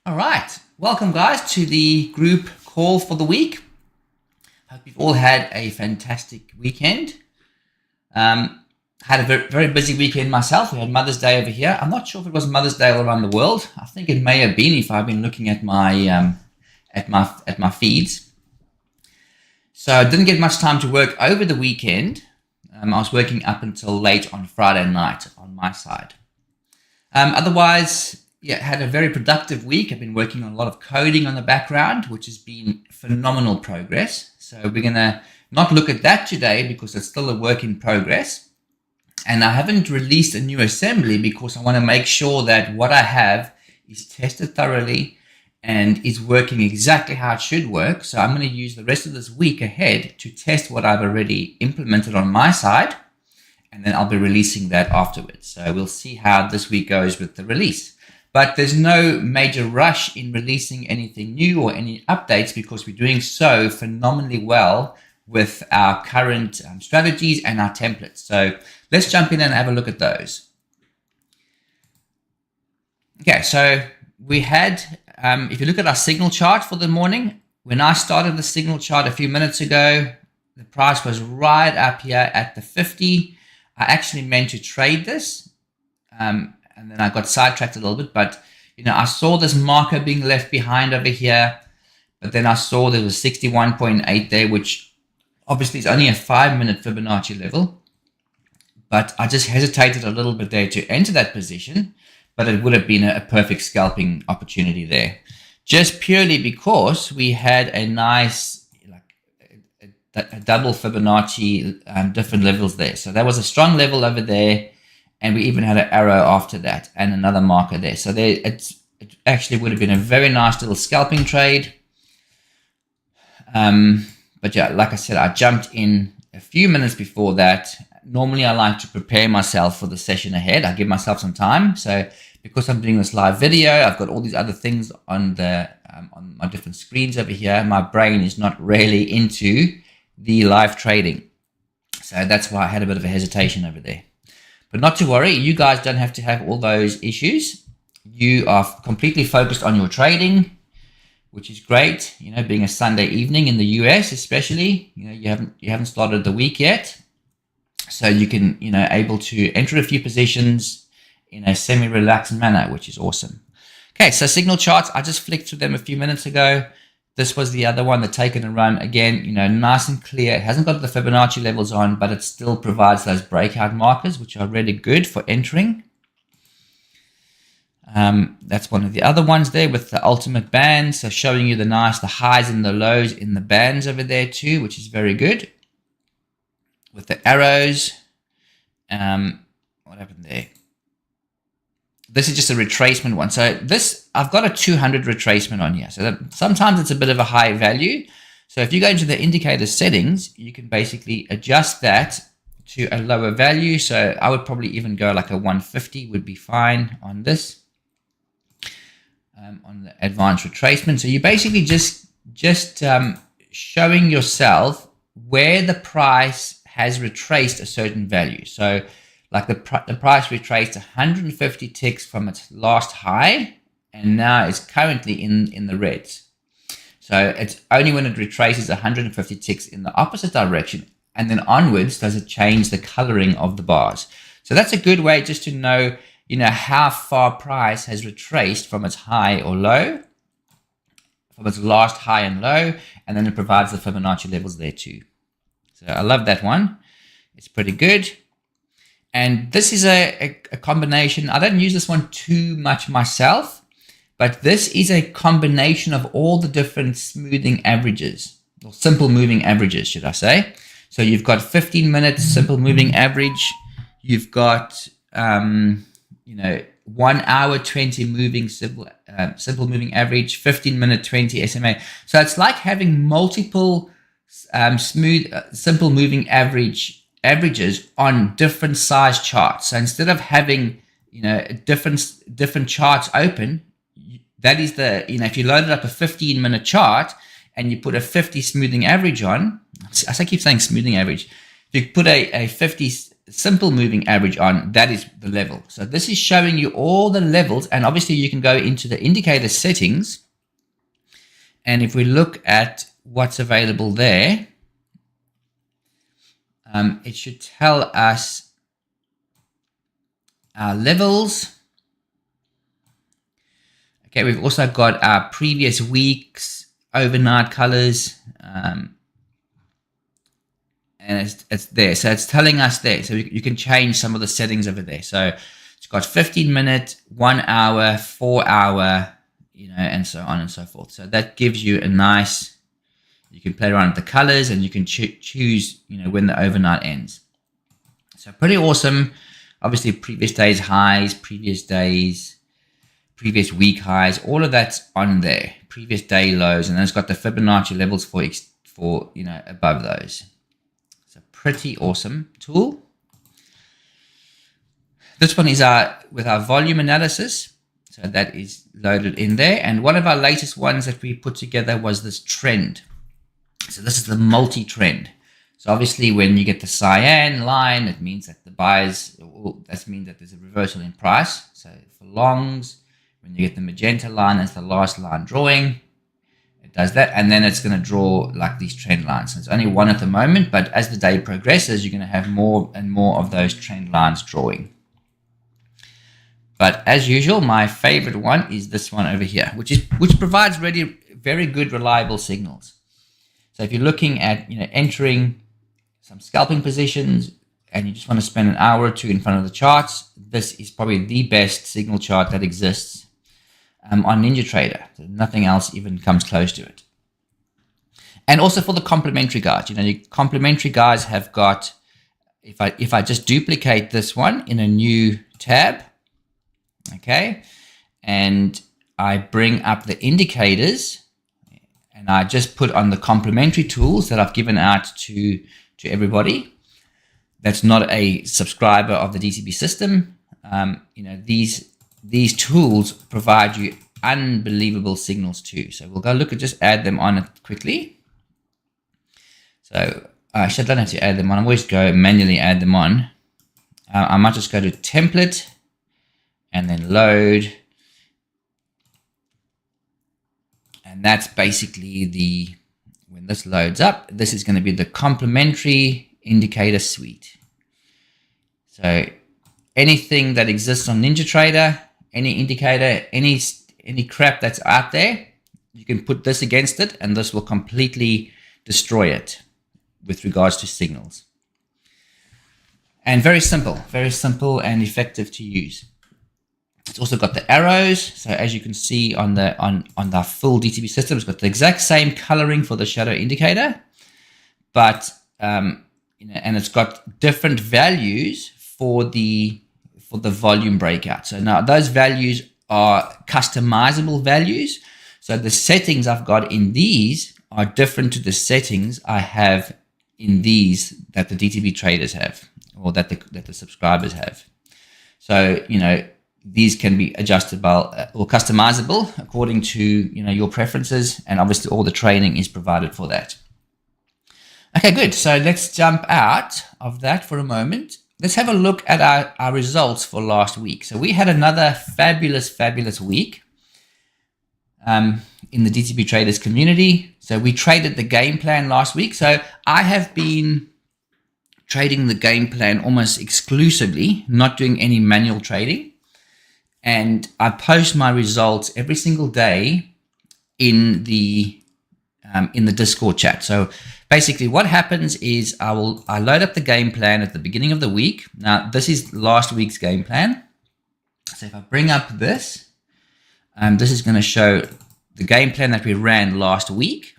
All right, welcome guys to the group call for the week. Hope you've all had a fantastic weekend. Had a very busy weekend myself. We had Mother's Day over here. I'm not sure if it was Mother's Day all around the world. I think it may have been if I've been looking at my feeds. So I didn't get much time to work over the weekend. I was working up until late on Friday night on my side. Otherwise, yeah, had a very productive week. I've been working on a lot of coding on the background, which has been phenomenal progress. So we're going to not look at that today because it's still a work in progress. And I haven't released a new assembly because I want to make sure that what I have is tested thoroughly and is working exactly how it should work. So I'm going to use the rest of this week ahead to test what I've already implemented on my side. And then I'll be releasing that afterwards. So we'll see how this week goes with the release. But there's no major rush in releasing anything new or any updates because we're doing so phenomenally well with our current strategies and our templates. So let's jump in and have a look at those. Okay, so we had, if you look at our signal chart for the morning, when I started the signal chart a few minutes ago, the price was right up here at the 50. I actually meant to trade this. And then I got sidetracked a little bit, but I saw this marker being left behind over here, but then I saw there was 61.8 there, which obviously is only a 5-minute Fibonacci level, but I just hesitated a little bit there to enter that position, but it would have been a perfect scalping opportunity there, just purely because we had a nice, a double Fibonacci, different levels there. So that was a strong level over there. And we even had an arrow after that and another marker there. So there, it actually would have been a very nice little scalping trade. But yeah, like I said, I jumped in a few minutes before that. Normally, I like to prepare myself for the session ahead. I give myself some time. So because I'm doing this live video, I've got all these other things on on my different screens over here. My brain is not really into the live trading. So that's why I had a bit of a hesitation over there. But not to worry, you guys don't have to have all those issues. You are completely focused on your trading, which is great. Being a Sunday evening in the US, especially, you haven't started the week yet, so you can, able to enter a few positions in a semi-relaxed manner, which is awesome. Okay, so signal charts, I just flicked through them a few minutes ago. This was the other one, the take and run. Again, nice and clear. It hasn't got the Fibonacci levels on, but it still provides those breakout markers, which are really good for entering. That's one of the other ones there with the ultimate band. So showing you the highs and the lows in the bands over there too, which is very good. With the arrows, what happened there? This is just a retracement one. So this, I've got a 200 retracement on here. So that sometimes it's a bit of a high value. So if you go into the indicator settings, you can basically adjust that to a lower value. So I would probably even go like a 150 would be fine on this, on the advanced retracement. So you're basically just showing yourself where the price has retraced a certain value. So like the price retraced 150 ticks from its last high, and now it's currently in the reds. So it's only when it retraces 150 ticks in the opposite direction and then onwards does it change the coloring of the bars. So that's a good way just to know, how far price has retraced from its high or low, from its last high and low, and then it provides the Fibonacci levels there too. So I love that one. It's pretty good. And this is a combination. I don't use this one too much myself, but this is a combination of all the different smoothing averages, or simple moving averages, should I say. So you've got 15-minute simple moving average. You've got, 1 hour 20 moving simple moving average, 15-minute 20 SMA. So it's like having multiple simple moving averages on different size charts. So instead of having different charts open, that is if you loaded up a 15-minute chart and you put a 50 smoothing average on, I keep saying smoothing average. If you put a 50 simple moving average on, that is the level. So this is showing you all the levels, and obviously you can go into the indicator settings, and if we look at what's available there, it should tell us our levels. Okay, we've also got our previous weeks, overnight colors, and it's there. So it's telling us there. So you can change some of the settings over there. So it's got 15-minute, 1 hour, 4 hour, and so on and so forth. So that gives you a nice, you can play around with the colors, and you can choose, when the overnight ends. So pretty awesome. Obviously previous days highs, previous week highs, all of that's on there. Previous day lows, and then it's got the Fibonacci levels for above those. It's a pretty awesome tool. This one is with our volume analysis. So that is loaded in there. And one of our latest ones that we put together was this trend. So this is the multi-trend. So obviously when you get the cyan line, it means that the buyers, that means that there's a reversal in price. So for longs, when you get the magenta line, that's the last line drawing. It does that, and then it's going to draw like these trend lines. So it's only one at the moment, but as the day progresses, you're going to have more and more of those trend lines drawing. But as usual, my favorite one is this one over here, which provides really very good, reliable signals. So if you're looking at entering some scalping positions and you just want to spend an hour or two in front of the charts, this is probably the best signal chart that exists on NinjaTrader. So nothing else even comes close to it. And also for the complementary guides, your complementary guides have got, if I just duplicate this one in a new tab, okay, and I bring up the indicators, and I just put on the complementary tools that I've given out to everybody that's not a subscriber of the DTB system. These tools provide you unbelievable signals too. So we'll go look and just add them on quickly. So actually, I don't have to add them on. I always go manually add them on. I might just go to template and then load. And that's basically when this loads up, this is going to be the complementary indicator suite. So anything that exists on NinjaTrader, any indicator, any crap that's out there, you can put this against it, and this will completely destroy it with regards to signals. And very simple and effective to use. It's also got the arrows. So as you can see on the full DTB system, it's got the exact same coloring for the shadow indicator, but and it's got different values for the volume breakout. So now those values are customizable values. So the settings I've got in these are different to the settings I have in these that the DTB traders have, or that the subscribers have. So these can be adjustable or customizable according to your preferences, and obviously all the training is provided for that. Okay, good. So let's jump out of that for a moment. Let's have a look at our results for last week. So we had another fabulous week in the DTB traders community. So we traded the game plan last week. So I have been trading the game plan almost exclusively, not doing any manual trading. And I post my results every single day in the Discord chat. So basically what happens is I load up the game plan at the beginning of the week. Now this is last week's game plan. So if I bring up this, this is going to show the game plan that we ran last week.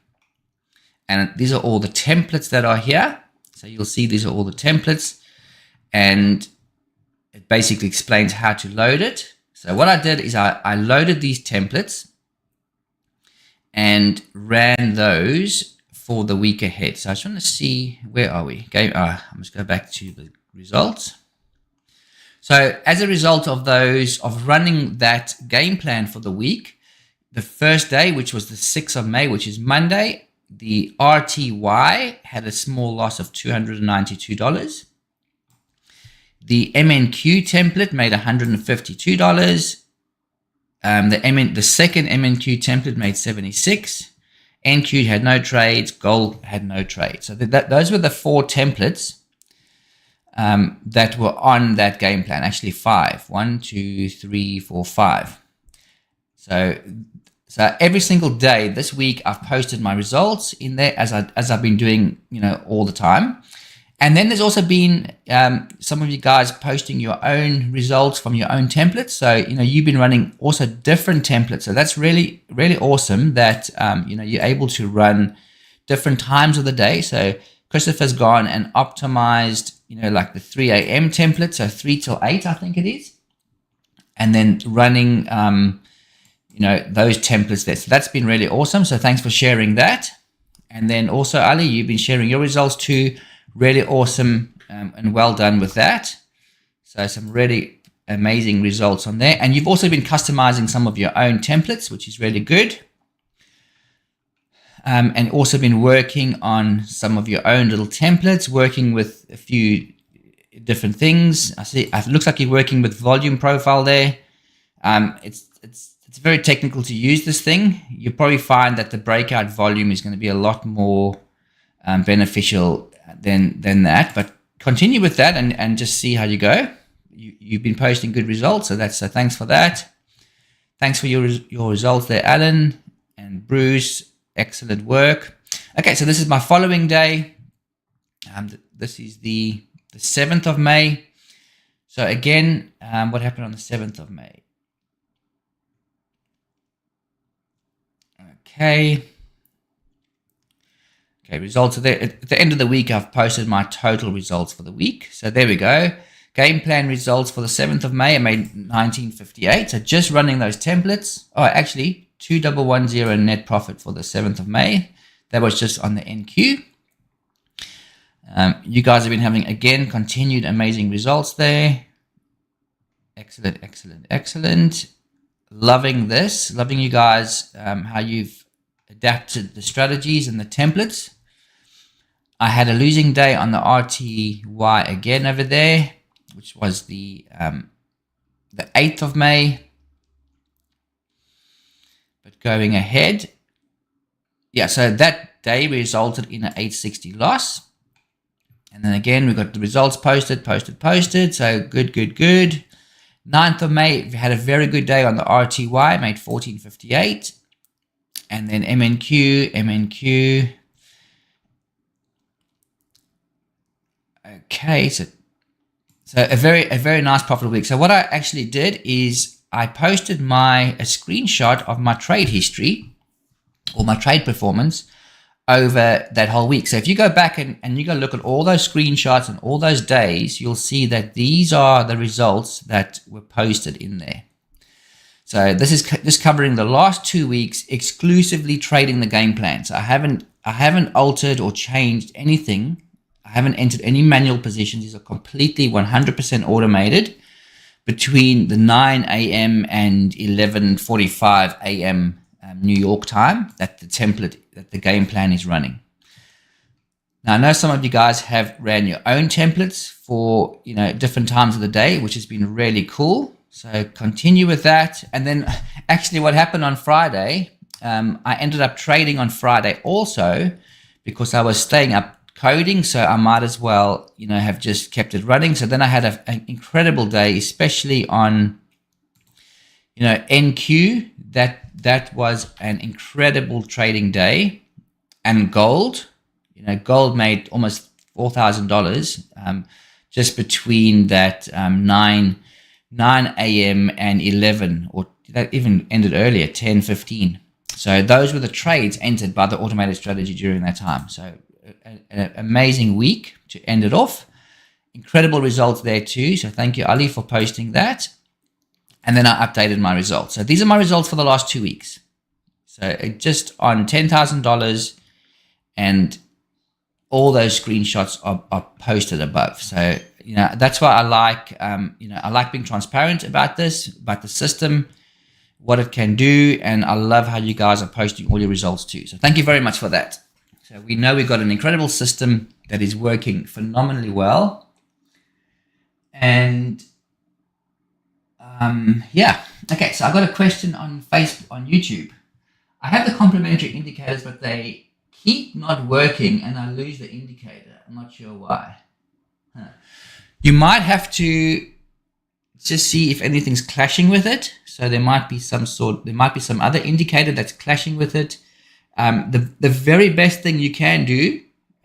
And these are all the templates that are here. So you'll see these are all the templates, and it basically explains how to load it. So what I did is I loaded these templates and ran those for the week ahead. So I just want to see, where are we? Okay, I must go back to the results. So as a result of running that game plan for the week, the first day, which was the 6th of May, which is Monday, the RTY had a small loss of $292. The MNQ template made $152. The second MNQ template made 76. NQ had no trades. Gold had no trades. So those were the 4 templates that were on that game plan. Actually, 5. 1, 2, 3, 4, 5. So every single day this week, I've posted my results in there as I've been doing, all the time. And then there's also been some of you guys posting your own results from your own templates. So, you've been running also different templates. So that's really, really awesome that, you're able to run different times of the day. So Christopher's gone and optimized, like the 3 a.m. template. So 3 till 8, I think it is. And then running, those templates there. So that's been really awesome. So thanks for sharing that. And then also, Ali, you've been sharing your results too. Really awesome and well done with that. So some really amazing results on there. And you've also been customizing some of your own templates, which is really good. And also been working on some of your own little templates, working with a few different things. I see it looks like you're working with volume profile there. It's very technical to use this thing. You'll probably find that the breakout volume is going to be a lot more beneficial than that, but continue with that and just see how you go. You've been posting good results, so thanks for that. Thanks for your results there, Alan and Bruce. Excellent work. Okay, so this is my following day. This is the 7th of May. So again, what happened on the 7th of May? Okay, results are there. At the end of the week, I've posted my total results for the week. So there we go. Game plan results for the 7th of May, I made 1958. So just running those templates. Oh, actually, 2110 net profit for the 7th of May. That was just on the NQ. You guys have been having, again, continued amazing results there. Excellent, excellent, excellent. Loving this. Loving you guys, how you've adapted the strategies and the templates. I had a losing day on the RTY again over there, which was the 8th of May. But going ahead, yeah, so that day resulted in an 860 loss. And then again, we got the results posted. So good. 9th of May, we had a very good day on the RTY, made 1458. And then MNQ. Okay, so a very nice profitable week. So what I actually did is I posted a screenshot of my trade history or my trade performance over that whole week. So if you go back and you go look at all those screenshots and all those days, you'll see that these are the results that were posted in there. So this is just covering the last 2 weeks, exclusively trading the game plans. I haven't altered or changed anything. I haven't entered any manual positions. These are completely 100% automated between the 9 a.m. and 11:45 a.m. New York time that the game plan is running. Now, I know some of you guys have ran your own templates for different times of the day, which has been really cool. So continue with that. And then actually what happened on Friday, I ended up trading on Friday also because I was staying up coding, so I might as well have just kept it running. So then I had an incredible day, especially on NQ. That was an incredible trading day. And gold, gold made almost $4,000 just between that 9 a.m. and 11, or that even ended earlier, 10:15. So those were the trades entered by the automated strategy during that time. So an amazing week to end it off. Incredible results there too. So thank you, Ali, for posting that. And then I updated my results. So these are my results for the last 2 weeks. So just on $10,000, and all those screenshots are posted above. So, that's why I like, I like being transparent about this, about the system, what it can do. And I love how you guys are posting all your results too. So thank you very much for that. So we know we've got an incredible system that is working phenomenally well. And yeah, okay. So I got a question on YouTube. I have the complementary indicators, but they keep not working, and I lose the indicator. I'm not sure why. You might have to just see if anything's clashing with it. So there might be some other indicator that's clashing with it. The very best thing you can do,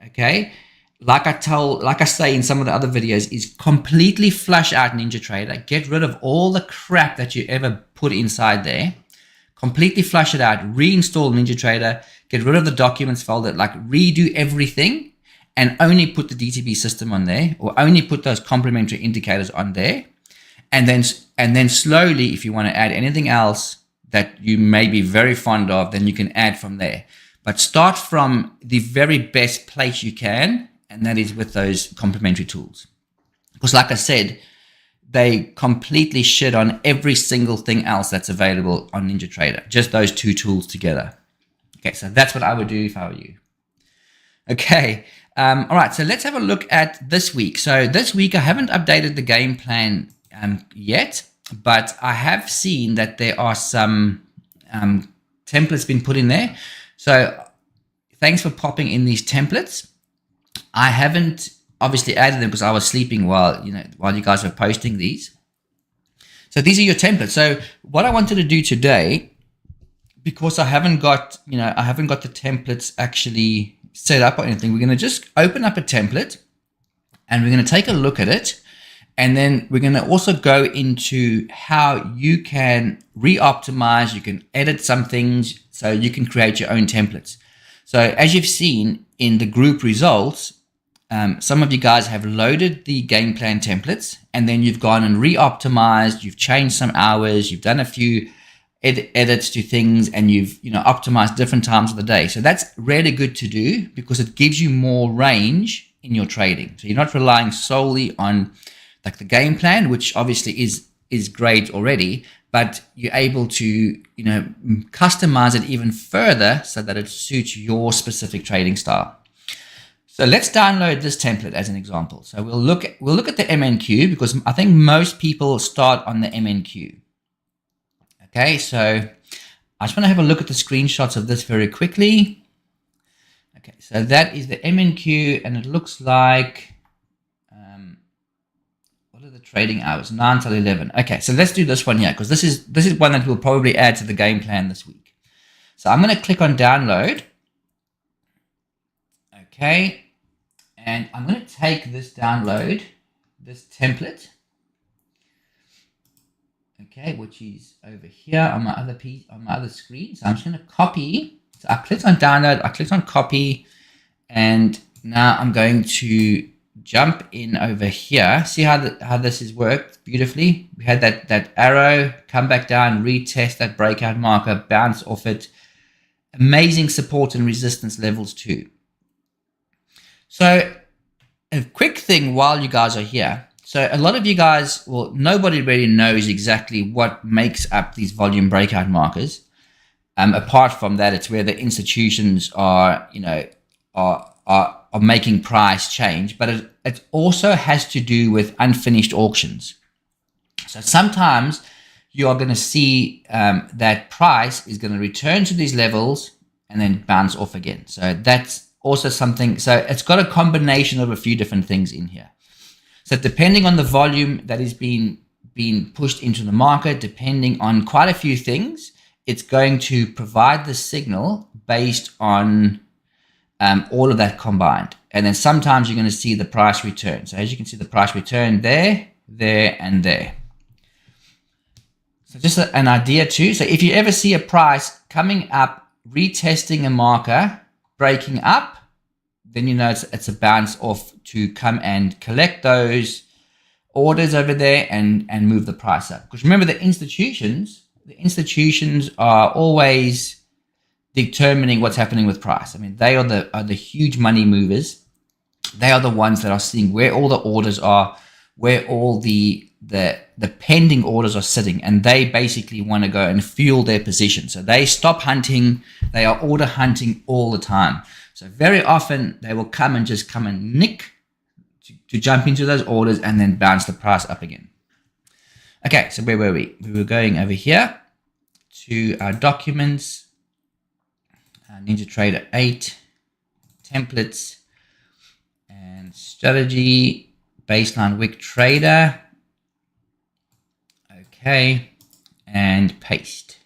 okay, like I say in some of the other videos, is completely flush out NinjaTrader. Get rid of all the crap that you ever put inside there. Completely flush it out. Reinstall NinjaTrader. Get rid of the documents folder. Like redo everything, and only put the DTB system on there, or only put those complementary indicators on there. And then slowly, if you want to add anything else that you may be very fond of, then you can add from there. But start from the very best place you can, and that is with those complementary tools. Because like I said, they completely shit on every single thing else that's available on NinjaTrader. Just those two tools together. Okay, so that's what I would do if I were you. Okay, all right, so let's have a look at this week. So this week, I haven't updated the game plan yet, but I have seen that there are some templates been put in there. So thanks for popping in these templates. I haven't obviously added them because I was sleeping while you guys were posting these. So these are your templates. So what I wanted to do today, because I haven't got the templates actually set up or anything, we're going to just open up a template and we're going to take a look at it. And then we're going to also go into how you can re-optimize, you can edit some things, so you can create your own templates. So as you've seen in the group results, some of you guys have loaded the game plan templates, and then you've gone and re-optimized, you've changed some hours, you've done a few edits to things, and you've optimized different times of the day. So that's really good to do because it gives you more range in your trading. So you're not relying solely on like the game plan, which obviously is great already, but you're able to customize it even further so that it suits your specific trading style. So let's download this template as an example. So we'll look at the MNQ, because I think most people start on the MNQ. Okay, so I just want to have a look at the screenshots of this very quickly. Okay, so that is the MNQ, and it looks like what are the trading hours? 9 till 11. Okay, so let's do this one here, because this is one that we'll probably add to the game plan this week. So I'm going to click on download. Okay, and I'm going to take this template, okay, which is over here on my other screen. So I'm just going to copy. So I clicked on download, I clicked on copy, and now I'm going to jump in over here. See how this has worked beautifully. We had that arrow, come back down, retest that breakout marker, bounce off it. Amazing support and resistance levels too. So a quick thing while you guys are here. So a lot of you guys, well, nobody really knows exactly what makes up these volume breakout markers. Apart from that, it's where the institutions are making price change, but it also has to do with unfinished auctions. So sometimes you are going to see that price is going to return to these levels and then bounce off again. So that's also something. So it's got a combination of a few different things in here. So depending on the volume that is being pushed into the market, depending on quite a few things, it's going to provide the signal based on all of that combined. And then sometimes you're going to see the price return. So as you can see, the price return there, and there. So just an idea too. So if you ever see a price coming up, retesting a marker, breaking up, then you know it's a bounce off to come and collect those orders over there and move the price up. Because remember, the institutions are always determining what's happening with price. I mean, they are the huge money movers. They are the ones that are seeing where all the orders are, where all the pending orders are sitting, and they basically want to go and fuel their position. So they stop hunting. They are order hunting all the time. So very often they will come and nick jump into those orders and then bounce the price up again. Okay, so where were we? We were going over here to our documents, NinjaTrader 8, templates, and strategy, baseline wick trader. Okay, and paste.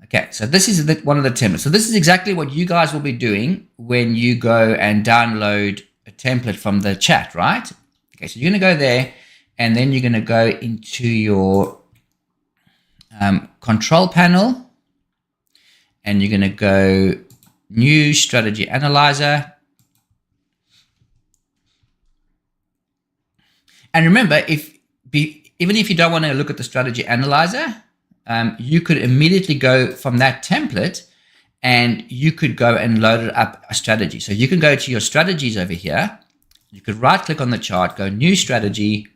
Okay, so this is one of the templates. So this is exactly what you guys will be doing when you go and download a template from the chat, right? Okay, so you're going to go there, and then you're going to go into your control panel, and you're going to go new strategy analyzer. And remember, even if you don't want to look at the strategy analyzer, you could immediately go from that template and you could go and load it up a strategy. So you can go to your strategies over here. You could right click on the chart, go new strategy,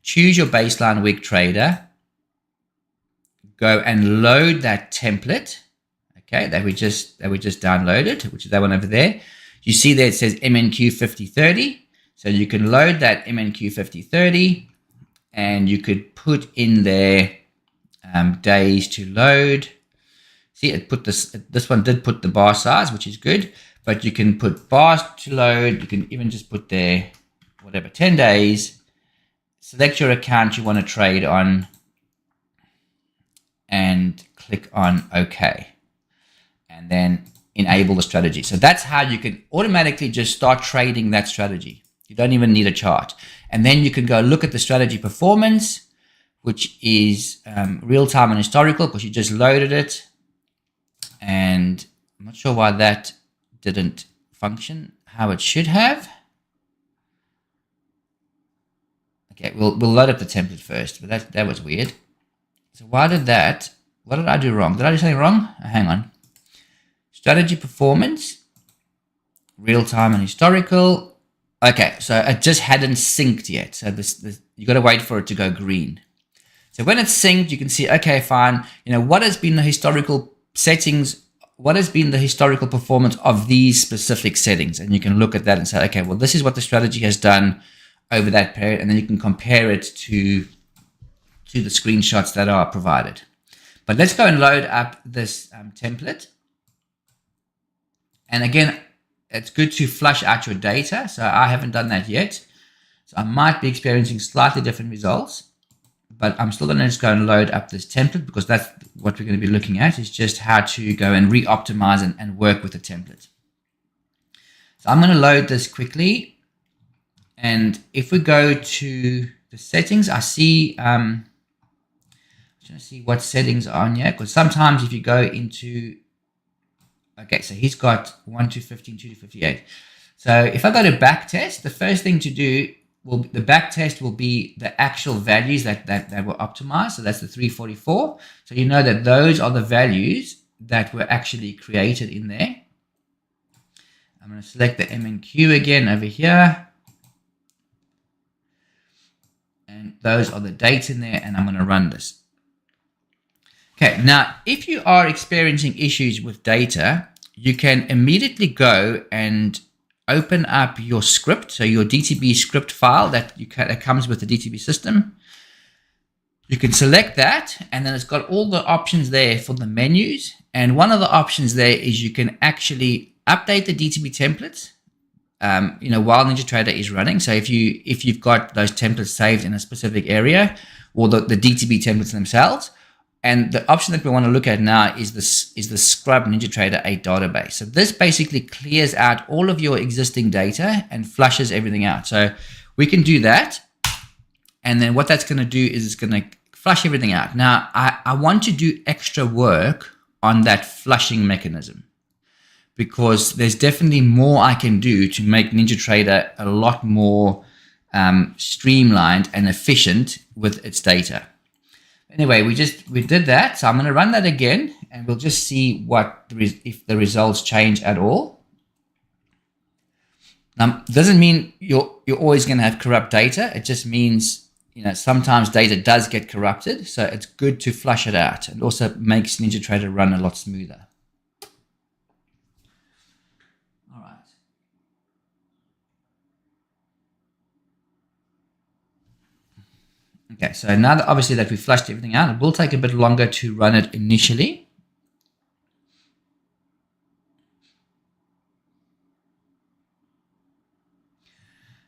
choose your baseline wick trader, go and load that template, okay, that we just downloaded, which is that one over there. You see there it says MNQ 5030. So you can load that MNQ 5030 and you could put in there days to load. See, it put this one did put the bar size, which is good, but you can put bars to load. You can even just put there whatever, 10 days. Select your account you want to trade on and click on OK, and then enable the strategy. So that's how you can automatically just start trading that strategy. You don't even need a chart. And then you can go look at the strategy performance, which is real-time and historical, because you just loaded it. And I'm not sure why that didn't function how it should have. Okay, we'll load up the template first, but that was weird. So what did I do wrong? Did I do something wrong? Hang on. Strategy performance, real-time and historical. Okay, so it just hadn't synced yet. So you got to wait for it to go green. So when it's synced, you can see, okay, fine. You know, what has been the historical settings? What has been the historical performance of these specific settings? And you can look at that and say, okay, well, this is what the strategy has done over that period. And then you can compare it to the screenshots that are provided. But let's go and load up this template. And again, it's good to flush out your data. So I haven't done that yet. So I might be experiencing slightly different results, but I'm still going to just go and load up this template, because that's what we're going to be looking at, is just how to go and re-optimize and work with the template. So I'm going to load this quickly. And if we go to the settings, I see, I'm trying to see what settings are on here, because sometimes if you go into, okay, so he's got 1 to 15, 2 to 58. So if I go to back test, the first thing to do the back test will be the actual values that were optimized. So that's the 344. So you know that those are the values that were actually created in there. I'm going to select the MNQ again over here. And those are the dates in there, and I'm going to run this. Okay, now if you are experiencing issues with data, you can immediately go and open up your script, so your DTB script file that comes with the DTB system. You can select that, and then it's got all the options there for the menus. And one of the options there is you can actually update the DTB templates, while NinjaTrader is running. So if you've got those templates saved in a specific area, or the DTB templates themselves. And the option that we want to look at now is the Scrub NinjaTrader 8 database. So this basically clears out all of your existing data and flushes everything out. So we can do that. And then what that's going to do is it's going to flush everything out. Now, I want to do extra work on that flushing mechanism, because there's definitely more I can do to make NinjaTrader a lot more streamlined and efficient with its data. Anyway, we did that. So I'm going to run that again, and we'll just see if the results change at all. Now, doesn't mean you're always going to have corrupt data. It just means, sometimes data does get corrupted. So it's good to flush it out. It also makes NinjaTrader run a lot smoother. All right. Okay, so now that obviously that we flushed everything out, it will take a bit longer to run it initially.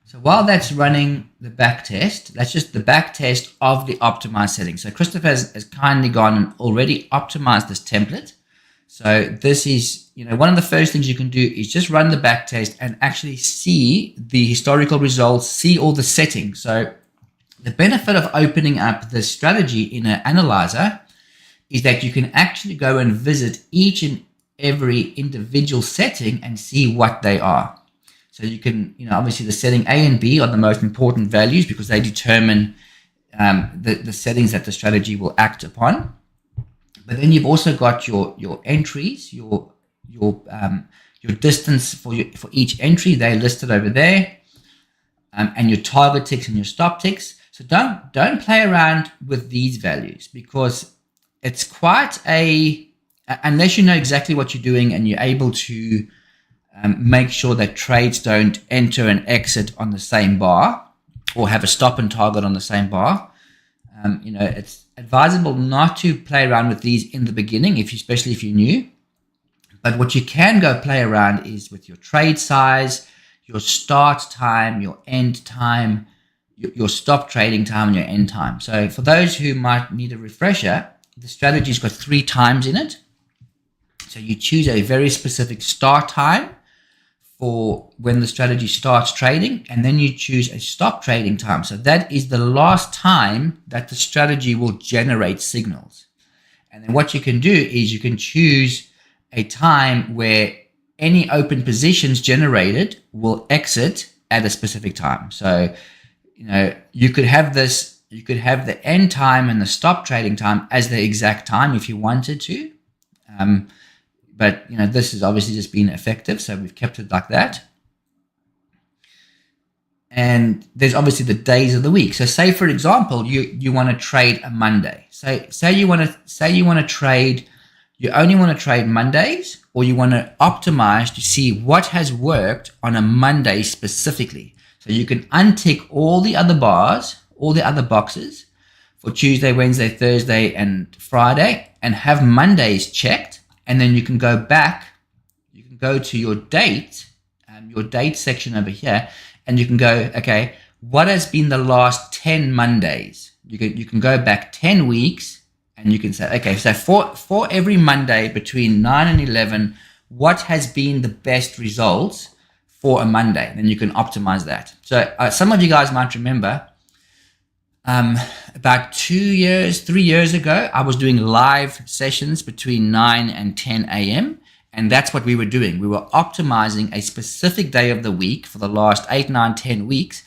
So while that's running the back test, that's just the back test of the optimized settings. So Christopher has kindly gone and already optimized this template. So this is, one of the first things you can do is just run the back test and actually see the historical results, see all the settings. So the benefit of opening up this strategy in an analyzer is that you can actually go and visit each and every individual setting and see what they are. So you can, obviously the setting A and B are the most important values because they determine the settings that the strategy will act upon. But then you've also got your entries, your distance for each entry. They're listed over there, and your target ticks and your stop ticks. So don't play around with these values because it's quite unless you know exactly what you're doing and you're able to make sure that trades don't enter and exit on the same bar or have a stop and target on the same bar. It's advisable not to play around with these in the beginning, especially if you're new. But what you can go play around is with your trade size, your start time, your end time, your stop trading time, and your end time. So for those who might need a refresher, the strategy's got 3 times in it. So you choose a very specific start time for when the strategy starts trading, and then you choose a stop trading time. So that is the last time that the strategy will generate signals. And then what you can do is you can choose a time where any open positions generated will exit at a specific time. So, you could have the end time and the stop trading time as the exact time if you wanted to. But, this has obviously just been effective, so we've kept it like that. And there's obviously the days of the week. So say, for example, you want to trade a Monday. Say you want to trade, you only want to trade Mondays, or you want to optimize to see what has worked on a Monday specifically. So you can untick all the other bars, all the other boxes for Tuesday, Wednesday, Thursday, and Friday, and have Mondays checked. And then you can go back, you can go to your date section over here, and you can go, okay, what has been the last 10 Mondays? You can go back 10 weeks, and you can say, okay, so for every Monday between 9 and 11, what has been the best results for a Monday? Then you can optimize that. So some of you guys might remember, about 3 years ago, I was doing live sessions between 9 and 10 a.m. And that's what we were doing. We were optimizing a specific day of the week for the last 8, 9, 10 weeks.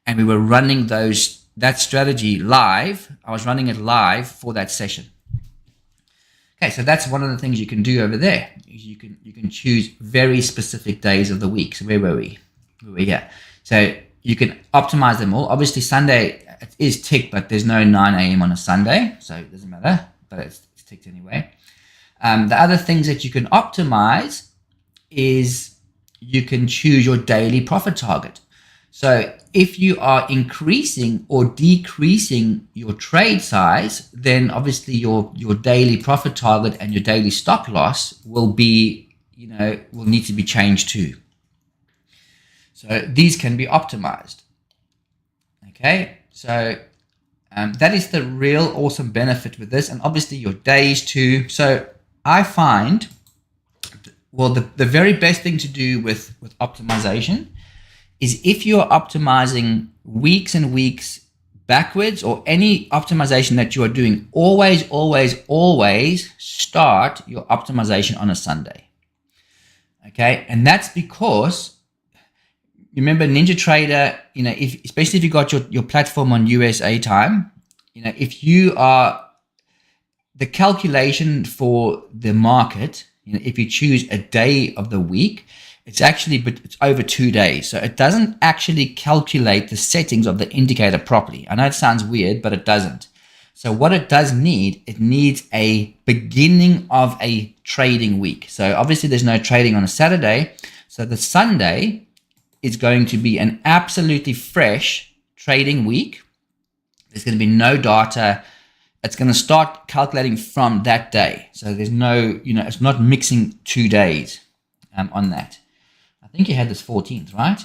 And we were running that strategy live. I was running it live for that session. Okay, so that's one of the things you can do over there. You can choose very specific days of the week. So where were we? We were here. So you can optimize them all. Obviously, Sunday it is ticked, but there's no 9 a.m. on a Sunday, so it doesn't matter, but it's ticked anyway. The other things that you can optimize is you can choose your daily profit target. So if you are increasing or decreasing your trade size, then obviously your daily profit target and your daily stop loss will be, will need to be changed too. So these can be optimized. Okay. So that is the real awesome benefit with this, and obviously your days too. So I find, well, the very best thing to do with optimization is if you're optimizing weeks and weeks backwards, or any optimization that you are doing, always start your optimization on a Sunday. Okay, and that's because, remember, NinjaTrader, especially if you got your platform on USA time, if you are, the calculation for the market, if you choose a day of the week, it's over 2 days. So it doesn't actually calculate the settings of the indicator properly. I know it sounds weird, but it doesn't. So what it does need, it needs a beginning of a trading week. So obviously there's no trading on a Saturday. So the Sunday is going to be an absolutely fresh trading week. There's going to be no data. It's going to start calculating from that day. So there's no, it's not mixing 2 days on that. I think you had this 14th, right?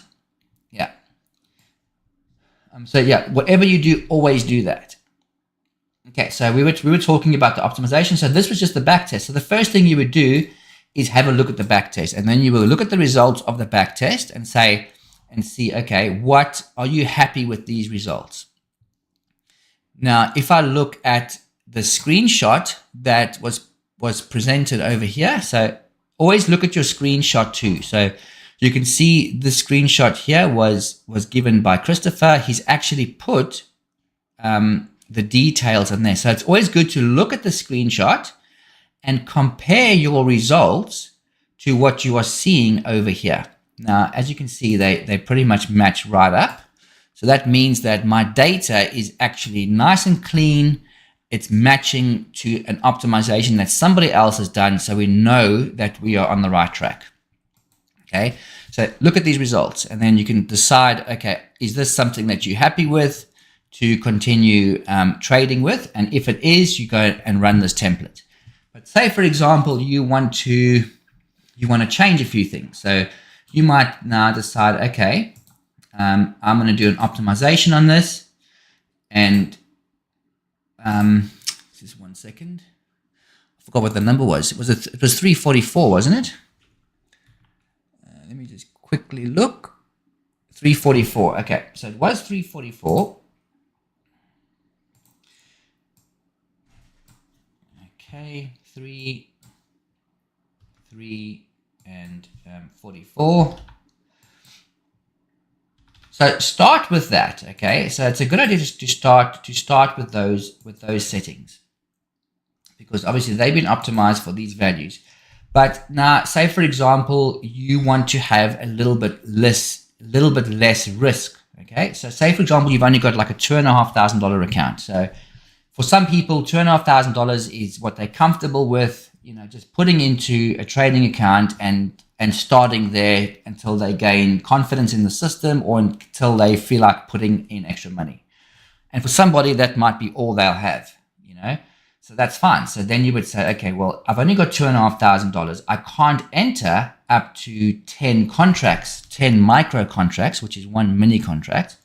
Yeah. So yeah, whatever you do, always do that. Okay, so we were talking about the optimization. So this was just the back test. So the first thing you would do is have a look at the back test, and then you will look at the results of the back test and see, okay, what are you happy with these results? Now, if I look at the screenshot that was presented over here, so always look at your screenshot too. So you can see the screenshot here was given by Christopher. He's actually put the details in there. So it's always good to look at the screenshot and compare your results to what you are seeing over here. Now, as you can see, they pretty much match right up. So that means that my data is actually nice and clean. It's matching to an optimization that somebody else has done. So we know that we are on the right track. Okay, so look at these results and then you can decide, okay, is this something that you're happy with to continue trading with? And if it is, you go and run this template. But say, for example, you want to change a few things. So you might now decide, okay, I'm going to do an optimization on this. And just 1 second. I forgot what the number was. It was 344, wasn't it? Let me just quickly look. 344. Okay, so it was 344. Okay, 3, and 44. So start with that. Okay, so it's a good idea to start with those settings, because obviously they've been optimized for these values. But now, say for example, you want to have a little bit less risk. Okay, so say for example, you've only got like a $2,500 account. So for some people, $2,500 is what they're comfortable with, just putting into a trading account and starting there until they gain confidence in the system or until they feel like putting in extra money. And for somebody, that might be all they'll have, So that's fine. So then you would say, okay, well, I've only got $2,500. I can't enter up to 10 contracts, 10 micro contracts, which is one mini contract.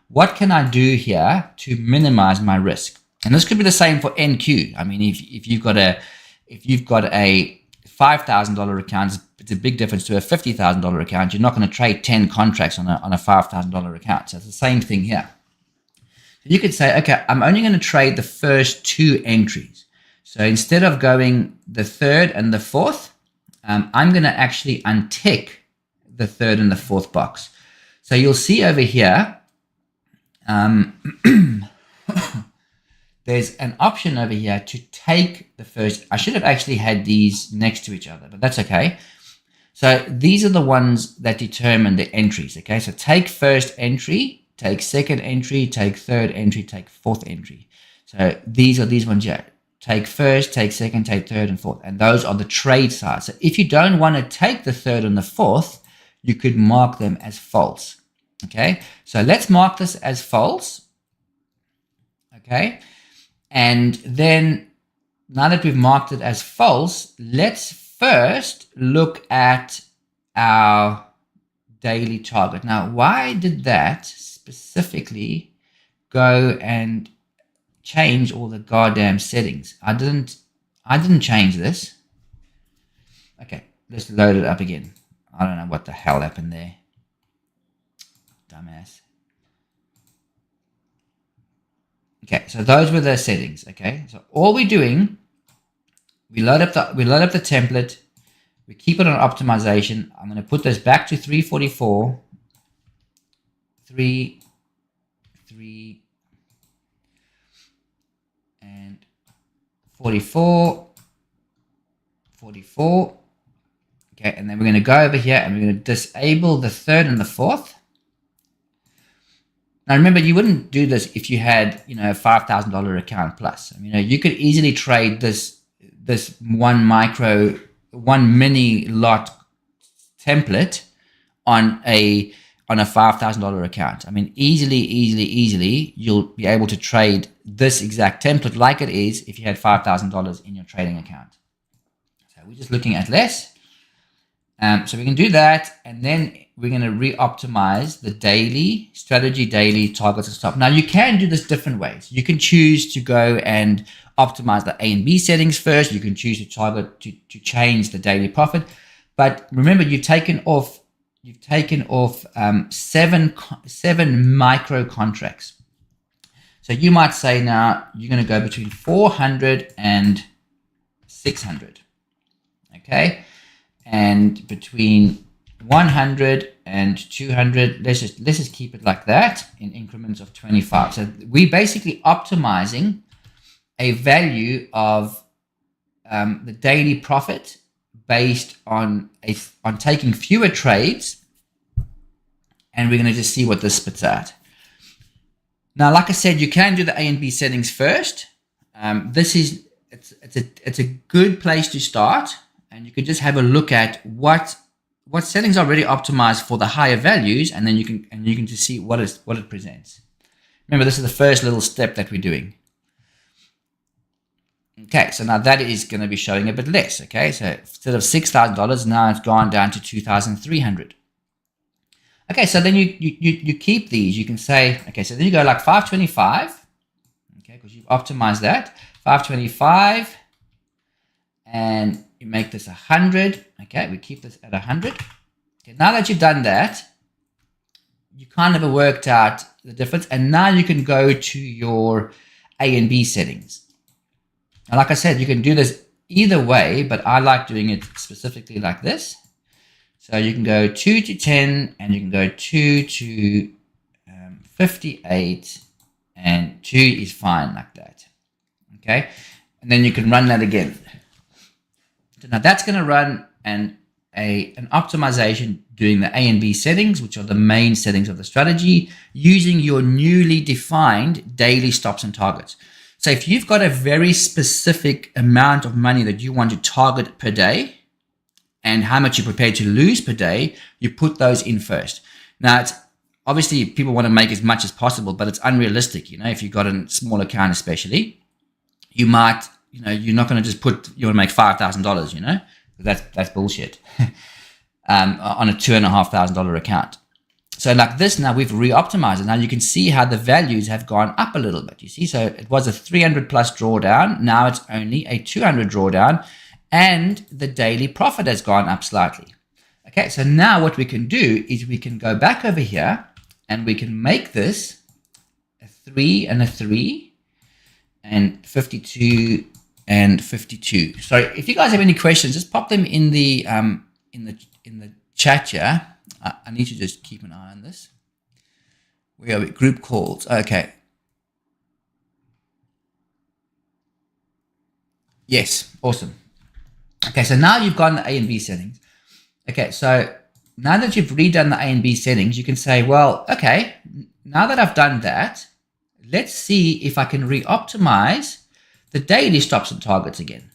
What can I do here to minimize my risk? And this could be the same for NQ. I mean, if you've got a $5,000 account, it's a big difference to a $50,000 account. You're not going to trade 10 contracts on a $5,000 account. So it's the same thing here. You could say, okay, I'm only going to trade the first 2 entries. So instead of going the third and the fourth, I'm going to actually untick the third and the fourth box. So you'll see over here, there's an option over here to take the first. I should have actually had these next to each other, but that's okay. So these are the ones that determine the entries. Okay, so take first entry, take second entry, take third entry, take fourth entry. So these are these ones here. Take first, take second, take third and fourth. And those are the trade sides. So if you don't want to take the third and the fourth, you could mark them as false. Okay, so let's mark this as false. Okay, and then now that we've marked it as false, let's first look at our daily target. Now, why did that specifically go and change all the goddamn settings? I didn't change this. Okay, let's load it up again. I don't know what the hell happened there. Dumbass. Okay, so those were the settings. Okay, so all we're doing, we load up the template, we keep it on optimization. I'm going to put this back to 344, 3, and 44. Okay, and then we're going to go over here and we're going to disable the third and the fourth. Now remember, you wouldn't do this if you had, a $5,000 account plus. I mean, you could easily trade this one mini lot template on a on a $5,000 account. I mean, easily, you'll be able to trade this exact template like it is if you had $5,000 in your trading account. So we're just looking at less. So we can do that, and then we're going to re-optimize the daily strategy, daily targets and stop. Now you can do this different ways. You can choose to go and optimize the A and B settings first. You can choose to target to change the daily profit, but remember you've taken off seven micro contracts. So you might say now you're going to go between 400 and 600, okay, and between 100 and 200. Let's just keep it like that in increments of 25. So we're basically optimizing a value of the daily profit based on taking fewer trades, and we're going to just see what this spits out. Now, like I said, you can do the A and B settings first. It's a good place to start, and you can just have a look at what settings are already optimized for the higher values, and then you can just see what it presents. Remember, this is the first little step that we're doing. Okay, so now that is going to be showing a bit less. Okay, so instead of $6,000, now it's gone down to $2,300. Okay, so then you keep these. You can say, okay, so then you go like 525. Okay, because you've optimized that 525, and you make this 100. Okay, we keep this at 100. Okay, now that you've done that, you kind of worked out the difference, and now you can go to your A and B settings. Now, like I said, you can do this either way, but I like doing it specifically like this. So you can go 2 to 10, and you can go 2 to 58, and 2 is fine like that. Okay, and then you can run that again. So now that's going to run an optimization doing the A and B settings, which are the main settings of the strategy, using your newly defined daily stops and targets. So if you've got a very specific amount of money that you want to target per day and how much you're prepared to lose per day, you put those in first. Now, it's obviously people want to make as much as possible, but it's unrealistic. If you've got a small account, especially, you might, you're not going to just put, you want to make $5,000, that's bullshit on a $2,500 account. So like this, now we've re-optimized it. Now you can see how the values have gone up a little bit. You see, so it was a 300 plus drawdown. Now it's only a 200 drawdown, and the daily profit has gone up slightly. Okay, so now what we can do is we can go back over here, and we can make this a 3 and a 3 and 52 and 52. So if you guys have any questions, just pop them in the chat here. I need to just keep an eye on this. Where are we? Group calls. Okay. Yes. Awesome. Okay. So now you've gone the A and B settings. Okay. So now that you've redone the A and B settings, you can say, well, okay, now that I've done that, let's see if I can re-optimize the daily stops and targets again.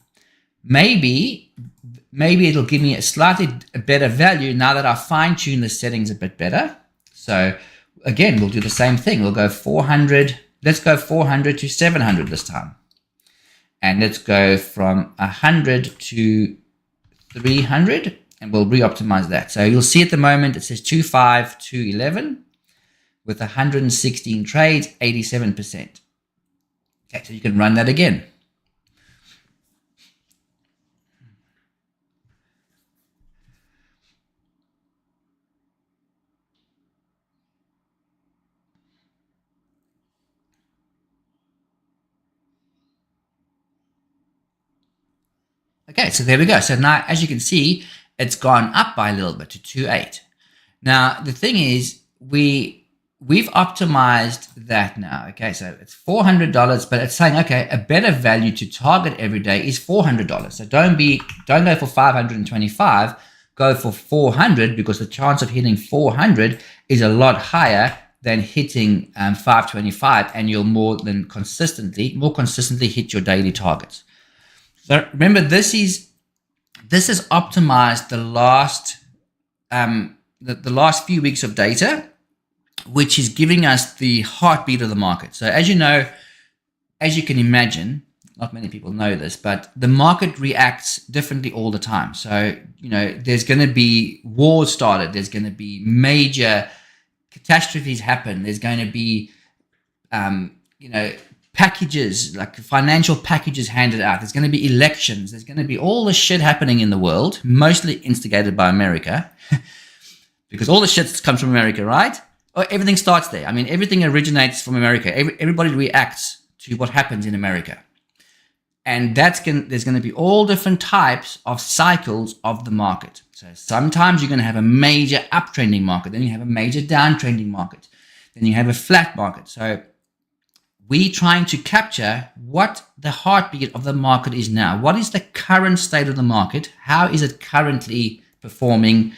Maybe it'll give me a slightly better value now that I fine-tune the settings a bit better. So again, we'll do the same thing. We'll go 400. Let's go 400 to 700 this time. And let's go from 100 to 300, and we'll re-optimize that. So you'll see at the moment it says 25211 with 116 trades, 87%. Okay, so you can run that again. Okay, so there we go. So now, as you can see, it's gone up by a little bit to 2.8. Now, the thing is, we've optimized that now. Okay, so it's $400, but it's saying, okay, a better value to target every day is $400. So don't go for 525, go for 400, because the chance of hitting 400 is a lot higher than hitting 525, and you'll more consistently hit your daily targets. So remember, this is optimized the last the last few weeks of data, which is giving us the heartbeat of the market. So as you know, as you can imagine, not many people know this, but the market reacts differently all the time. So, there's going to be wars started. There's going to be major catastrophes happen. There's going to be, packages, like financial packages handed out. There's going to be elections. There's going to be all the shit happening in the world, mostly instigated by America, because all the shit comes from America, right? Everything starts there. I mean, everything originates from America. Everybody reacts to what happens in America. And there's going to be all different types of cycles of the market. So sometimes you're going to have a major uptrending market. Then you have a major downtrending market. Then you have a flat market. So we're trying to capture what the heartbeat of the market is now. What is the current state of the market? How is it currently performing?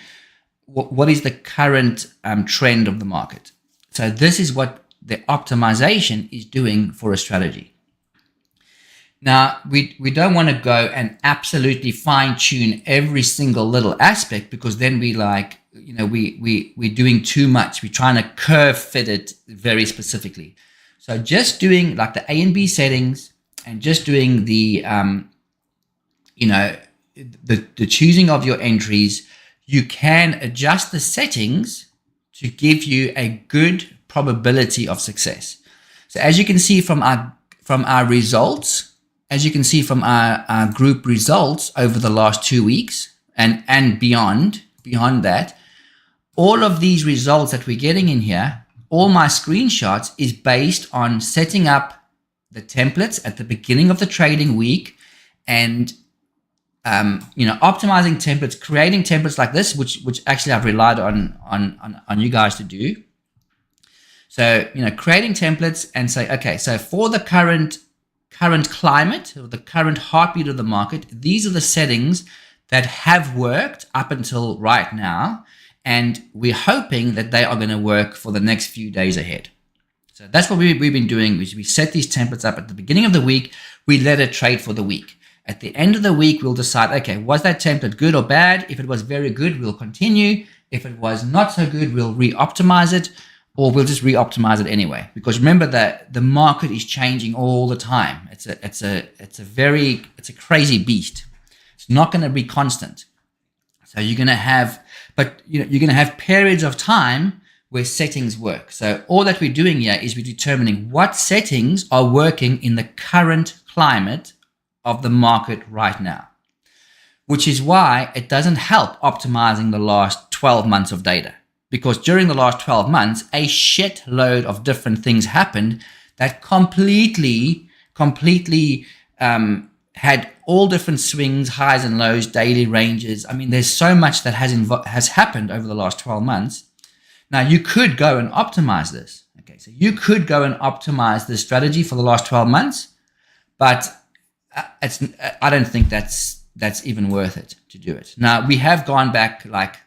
What is the current trend of the market? So this is what the optimization is doing for a strategy. Now, we don't want to go and absolutely fine tune every single little aspect, because then we're doing too much. We're trying to curve fit it very specifically. So just doing like the A and B settings, and just doing the choosing of your entries, you can adjust the settings to give you a good probability of success. So as you can see from our results, as you can see from our group results over the last 2 weeks and beyond that, all of these results that we're getting in here, all my screenshots is based on setting up the templates at the beginning of the trading week, and optimizing templates, creating templates like this, which actually I've relied on you guys to do. So creating templates and say, okay, so for the current climate, or the current heartbeat of the market, these are the settings that have worked up until right now, and we're hoping that they are going to work for the next few days ahead. So that's what we've been doing. We set these templates up at the beginning of the week. We let it trade for the week. At the end of the week, we'll decide, okay, was that template good or bad? If it was very good, we'll continue. If it was not so good, we'll re-optimize it, or we'll just re-optimize it anyway. Because remember that the market is changing all the time. It's a crazy beast. It's not going to be constant. So you're going to have periods of time where settings work. So all that we're doing here is we're determining what settings are working in the current climate of the market right now, which is why it doesn't help optimizing the last 12 months of data. Because during the last 12 months, a shitload of different things happened that completely had all different swings, highs and lows, daily ranges. I mean, there's so much that has happened over the last 12 months. Now, you could go and optimize this. Okay, so you could go and optimize this strategy for the last 12 months, but I don't think that's even worth it to do it. Now, we have gone back like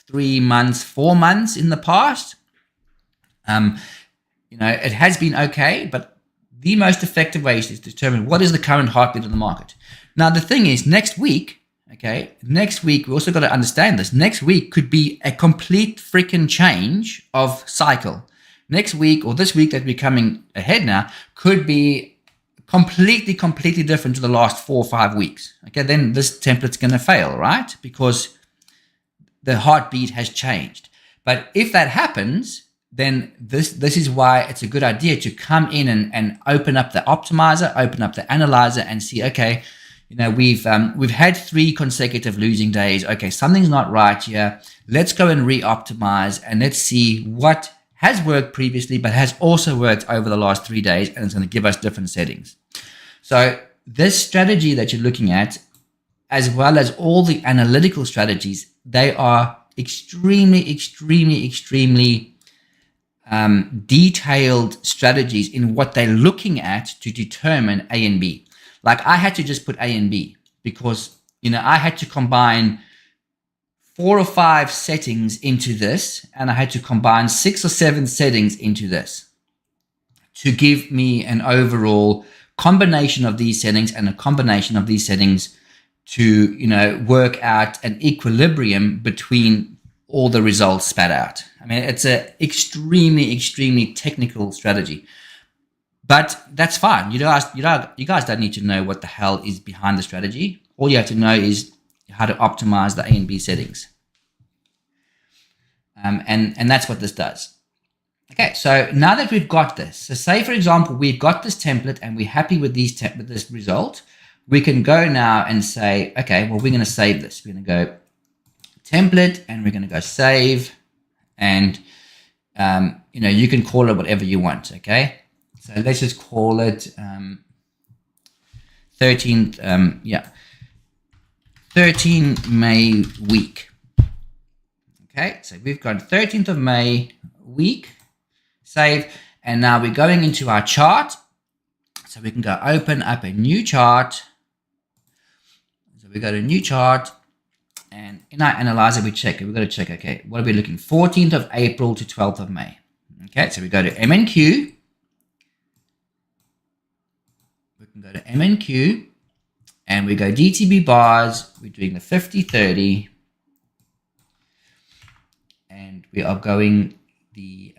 3 months, 4 months in the past. It has been okay, but the most effective way is to determine what is the current heartbeat of the market. Now, the thing is, next week, we also got to understand this. Next week could be a complete freaking change of cycle. Next week, or this week that we're coming ahead now, could be completely different to the last 4 or 5 weeks. Okay, then this template's going to fail, right? Because the heartbeat has changed. But if that happens, then this is why it's a good idea to come in and open up the optimizer, open up the analyzer, and see, okay, we've had 3 consecutive losing days. Okay, something's not right here. Let's go and re-optimize, and let's see what has worked previously, but has also worked over the last 3 days, and it's going to give us different settings. So this strategy that you're looking at, as well as all the analytical strategies, they are extremely detailed strategies in what they're looking at to determine A and B. Like I had to just put A and B because, I had to combine 4 or 5 settings into this, and I had to combine 6 or 7 settings into this to give me an overall combination of these settings and a combination of these settings to, work out an equilibrium between all the results spat out. I mean, it's a extremely technical strategy, but that's fine. You guys don't need to know what the hell is behind the strategy. All you have to know is how to optimize the A and B settings. And that's what this does. Okay, so now that we've got this, so say for example, we've got this template and we're happy with with this result, we can go now and say, okay, well, we're going to save this. We're going to go template and we're going to go save, and you can call it whatever you want. Okay, so let's just call it 13th 13 May week. Okay, so we've got 13th of May week, save, and now we're going into our chart. So we can go open up a new chart. So we go to new chart, and in our analyzer we check. We've got to check, okay, what are we looking? 14th of April to 12th of May. Okay, so we go to MNQ. We can go to MNQ, and we go DTB bars. We're doing the 50-30. And we are going the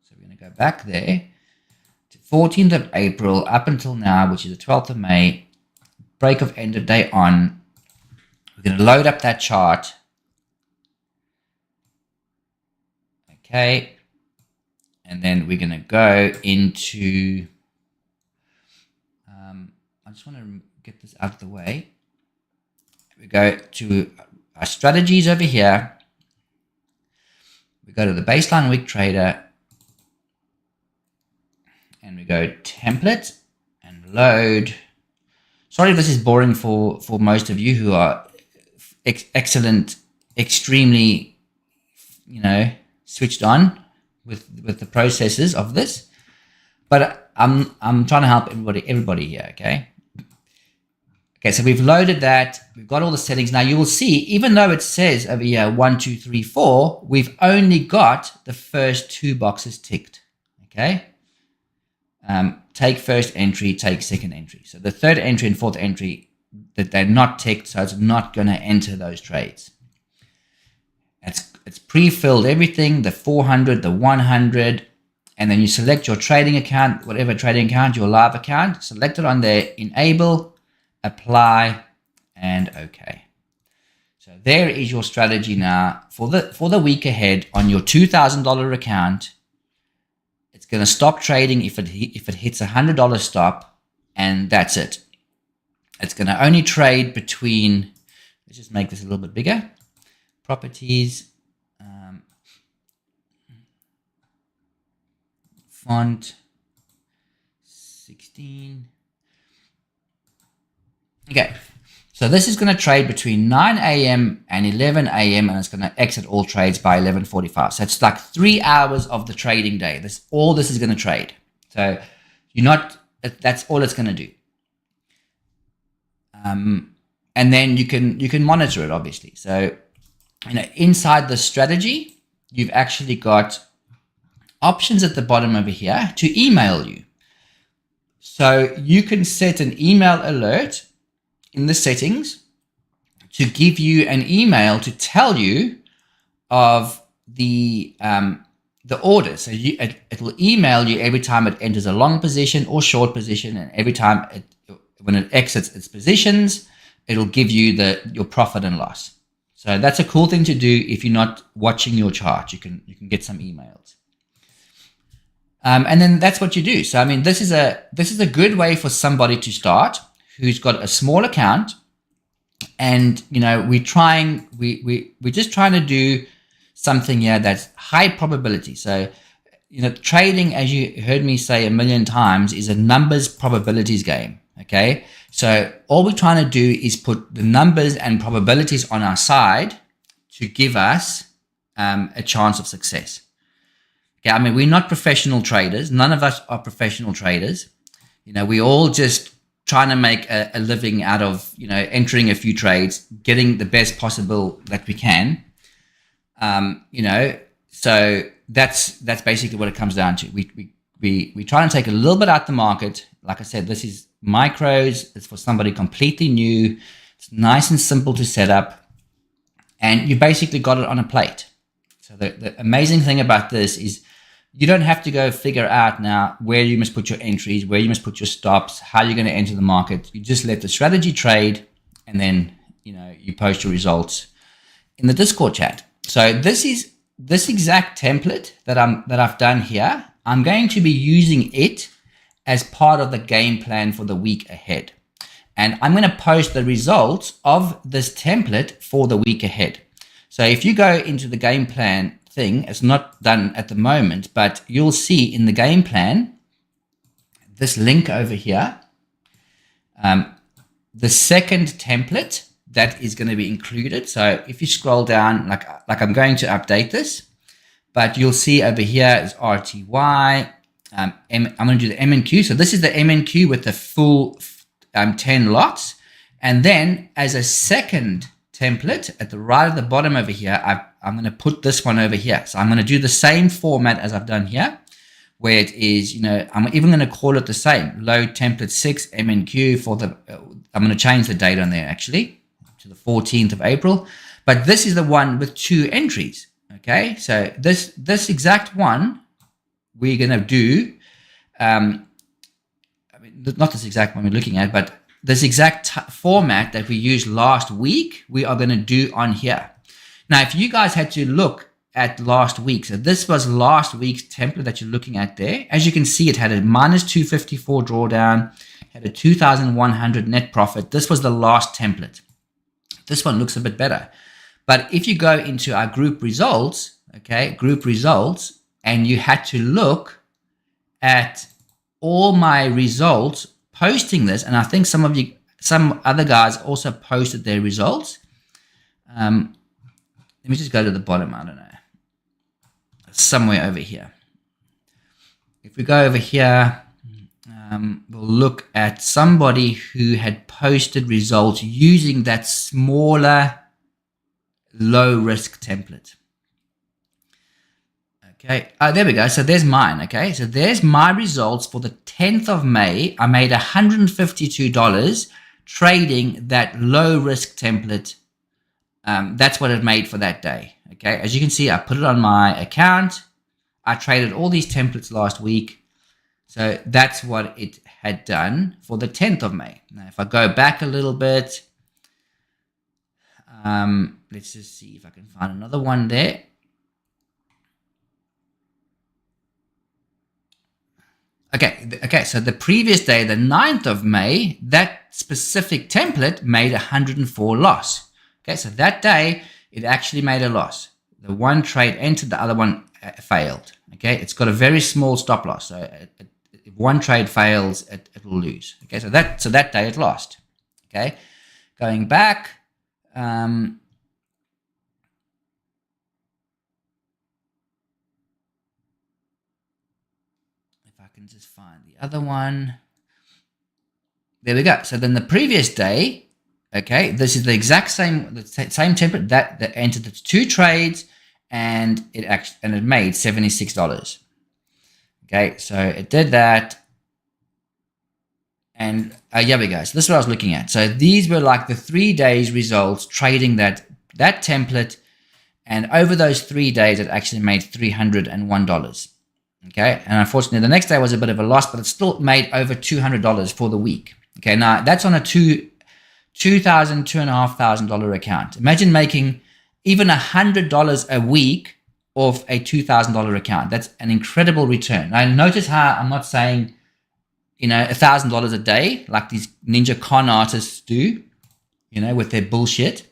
so we're going to go back there to 14th of April up until now, which is the 12th of May, break of end of day on. We're going to load up that chart. Okay, and then we're going to go into I just want to get this out of the way. We go to our strategies over here. We go to the baseline week trader, and we go template and load. Sorry if this is boring for most of you who are excellent, extremely, switched on with the processes of this. But I'm trying to help everybody here. Okay, so we've loaded that. We've got all the settings. Now you will see, even though it says over here 1, 2, 3, 4, we've only got the first 2 boxes ticked. Okay. Take first entry, take second entry. So the third entry and fourth entry, that they're not ticked, so it's not going to enter those trades. It's pre-filled everything, the 400, the 100, and then you select your trading account, whatever trading account, your live account, select it on there, enable, apply, and okay. So there is your strategy now for the week ahead on your $2,000 account. It's going to stop trading if it hits $100 stop, and that's it. It's going to only trade between, let's just make this a little bit bigger, properties, font 16. Okay, so this is going to trade between 9 a.m. and 11 a.m. and it's going to exit all trades by 11:45. So it's like 3 hours of the trading day. This is going to trade. So that's all it's going to do. And then you can monitor it, obviously. So inside the strategy, you've actually got options at the bottom over here to email you. So you can set an email alert in the settings to give you an email to tell you of the order. So it will email you every time it enters a long position or short position, and every time when it exits its positions, it'll give you your profit and loss. So that's a cool thing to do if you're not watching your chart. You can get some emails. And then that's what you do. So I mean, this is a good way for somebody to start who's got a small account, and we're just trying to do something here that's high probability. So trading, as you heard me say a million times, is a numbers probabilities game. Okay, so all we're trying to do is put the numbers and probabilities on our side to give us a chance of success. Okay, I mean, we're not professional traders. None of us are professional traders. We all just trying to make a living out of, entering a few trades, getting the best possible that we can. So that's basically what it comes down to. We're we try and take a little bit out the market. Like I said, this is micros. It's for somebody completely new. It's nice and simple to set up, and you basically got it on a plate. So the amazing thing about this is you don't have to go figure out now where you must put your entries, where you must put your stops, how you're going to enter the market. You just let the strategy trade, and then you post your results in the Discord chat. So this exact template that I've done here. I'm going to be using it as part of the game plan for the week ahead, and I'm going to post the results of this template for the week ahead. So if you go into the game plan thing, it's not done at the moment, but you'll see in the game plan, this link over here, the second template that is going to be included. So if you scroll down, like I'm going to update this, but you'll see over here is RTY. I'm going to do the MNQ. So this is the MNQ with the full 10 lots. And then as a second template at the right at the bottom over here, I'm going to put this one over here. So I'm going to do the same format as I've done here, where it is, I'm even going to call it the same, load template 6 MNQ for the, I'm going to change the date on there actually to the 14th of April. But this is the one with 2 entries. Okay, so this exact one we're going to do, I mean, not this exact one we're looking at, but this exact format that we used last week, we are going to do on here. Now, if you guys had to look at last week, so this was last week's template that you're looking at there. As you can see, it had a minus 254 drawdown, had a 2,100 net profit. This was the last template. This one looks a bit better. But if you go into our group results, okay, group results, and you had to look at all my results posting this, and I think some other guys also posted their results. Let me just go to the bottom. I don't know, somewhere over here. If we go over here, we'll look at somebody who had posted results using that smaller low risk template. Okay, there we go. So there's mine. Okay, so there's my results for the 10th of May. I made $152 trading that low risk template. That's what it made for that day. Okay, as you can see, I put it on my account. I traded all these templates last week. So that's what it had done for the 10th of May. Now, if I go back a little bit, let's just see if I can find another one there. Okay, so the previous day, the 9th of May, that specific template made 104 loss. Okay, so that day, it actually made a loss. The one trade entered, the other one failed. Okay, it's got a very small stop loss. So if one trade fails, it will lose. Okay, so that day it lost. Okay, going back, can just find the other one. There we go. So then the previous day, okay, this is the exact same template that entered the 2 trades, and it made $76. Okay, so it did that, and here we go. So this is what I was looking at. So these were like the 3 days results trading that template, and over those 3 days, it actually made $301. Okay, and unfortunately, the next day was a bit of a loss, but it still made over $200 for the week. Okay, now that's on a $2,500 account. Imagine making even $100 a week off a $2,000 account. That's an incredible return. Now, notice how I'm not saying, $1,000 a day like these ninja con artists do, with their bullshit.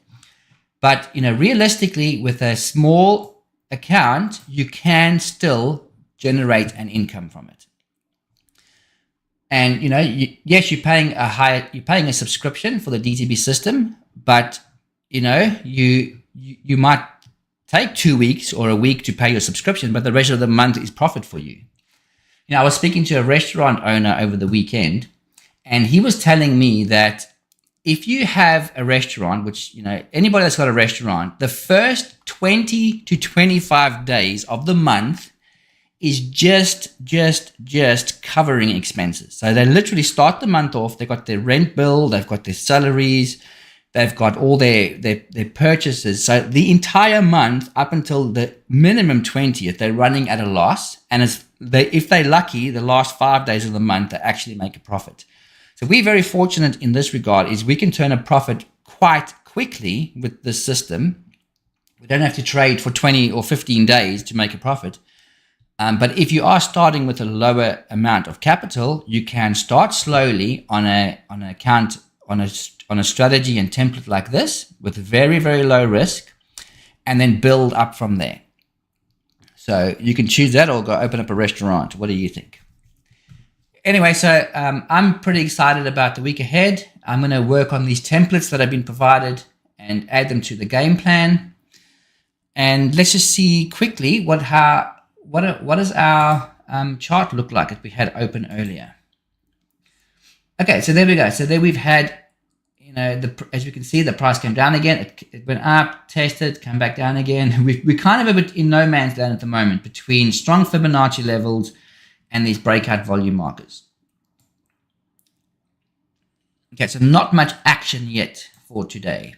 But, realistically, with a small account, you can still generate an income from it. And yes, you're paying a subscription for the DTB system, but you might take 2 weeks or a week to pay your subscription, but the rest of the month is profit for you. I was speaking to a restaurant owner over the weekend, and he was telling me that if you have a restaurant, which anybody that's got a restaurant, the first 20 to 25 days of the month is just covering expenses. So they literally start the month off. They've got their rent bill, they've got their salaries, they've got all their purchases. So the entire month up until the minimum 20th, they're running at a loss. And if they're lucky, the last 5 days of the month, they actually make a profit. So we're very fortunate in this regard, is we can turn a profit quite quickly with this system. We don't have to trade for 20 or 15 days to make a profit. But if you are starting with a lower amount of capital, you can start slowly on a strategy and template like this with very, very low risk, and then build up from there. So you can choose that or go open up a restaurant. What do you think? Anyway, so I'm pretty excited about the week ahead. I'm going to work on these templates that have been provided and add them to the game plan. And let's just see quickly what does our chart look like that we had open earlier. Okay, so there we go. So there we've had, as you can see, the price came down again. It went up, tested, come back down again. We're kind of a bit in no man's land at the moment between strong Fibonacci levels and these breakout volume markers. Okay, so not much action yet for today.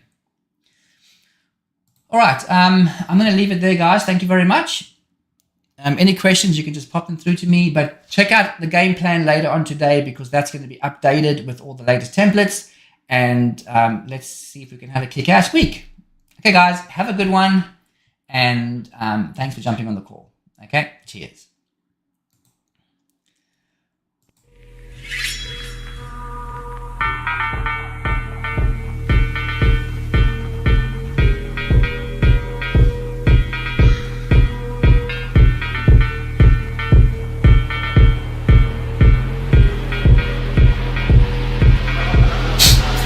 All right, I'm going to leave it there, guys. Thank you very much. Any questions, you can just pop them through to me, but check out the game plan later on today because that's going to be updated with all the latest templates. And let's see if we can have a kick-ass week. Okay, guys, have a good one. And thanks for jumping on the call. Okay, cheers.